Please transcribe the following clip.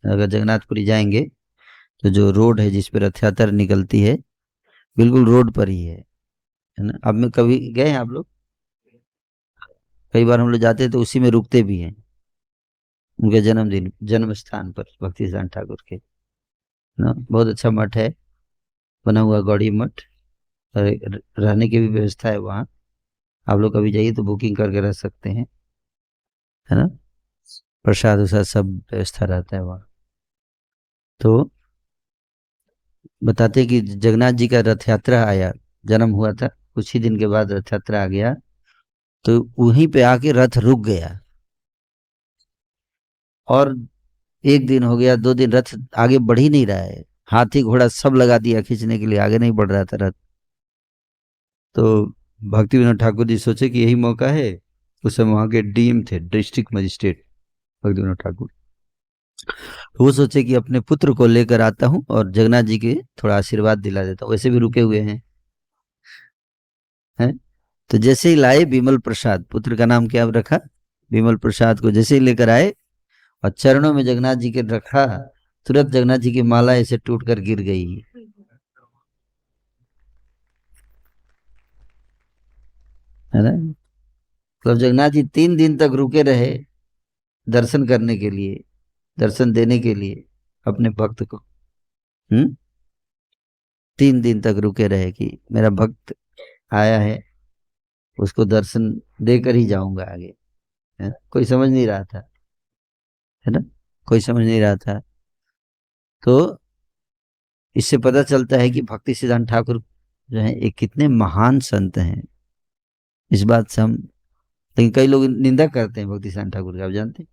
अगर जगन्नाथपुरी जाएंगे तो जो रोड है जिस पर रथ यात्रा निकलती है, बिल्कुल रोड पर ही है ना। अब मैं कभी गए हैं आप लोग? कई बार हम लोग जाते हैं तो उसी में रुकते भी हैं, उनके जन्मदिन जन्म स्थान पर, भक्ति सिद्धांत ठाकुर के ना। बहुत अच्छा मठ है, बना हुआ गौड़ी मठ। और रहने की भी व्यवस्था है वहाँ। आप लोग कभी जाइए तो बुकिंग करके रह सकते हैं, है ना। प्रसाद वसाद सब व्यवस्था रहता है वहाँ। तो बताते कि जगन्नाथ जी का रथ यात्रा आया, जन्म हुआ था, कुछ ही दिन के बाद रथ यात्रा आ गया, तो वहीं पे आके रथ रुक गया। और एक दिन हो गया, 2 दिन, रथ आगे बढ़ ही नहीं रहा है। हाथी घोड़ा सब लगा दिया खींचने के लिए, आगे नहीं बढ़ रहा था रथ। तो भक्ति विनोद ठाकुर जी सोचे कि यही मौका है। उस समय वहां के डीएम थे, डिस्ट्रिक्ट मजिस्ट्रेट भक्ति विनोद ठाकुर। तो वो सोचे कि अपने पुत्र को लेकर आता हूँ और जगन्नाथ जी के थोड़ा आशीर्वाद दिला देता हूँ, वैसे भी रुके हुए हैं। तो जैसे ही लाए विमल प्रसाद, पुत्र का नाम क्या रखा, विमल प्रसाद को जैसे ही लेकर आए और चरणों में जगन्नाथ जी के रखा, तुरंत जगन्नाथ जी की माला ऐसे टूट कर गिर गई, है ना। तो जगन्नाथ जी 3 दिन तक रुके रहे दर्शन करने के लिए, दर्शन देने के लिए अपने भक्त को। 3 दिन तक रुके रहे कि मेरा भक्त आया है, उसको दर्शन देकर ही जाऊंगा आगे, है। कोई समझ नहीं रहा था, है ना, कोई समझ नहीं रहा था। तो इससे पता चलता है कि भक्ति सिद्धांत ठाकुर जो है एक कितने महान संत हैं। इस बात से हम, लेकिन कई लोग निंदा करते हैं भक्ति सिद्धांत ठाकुर की, आप जानते हैं।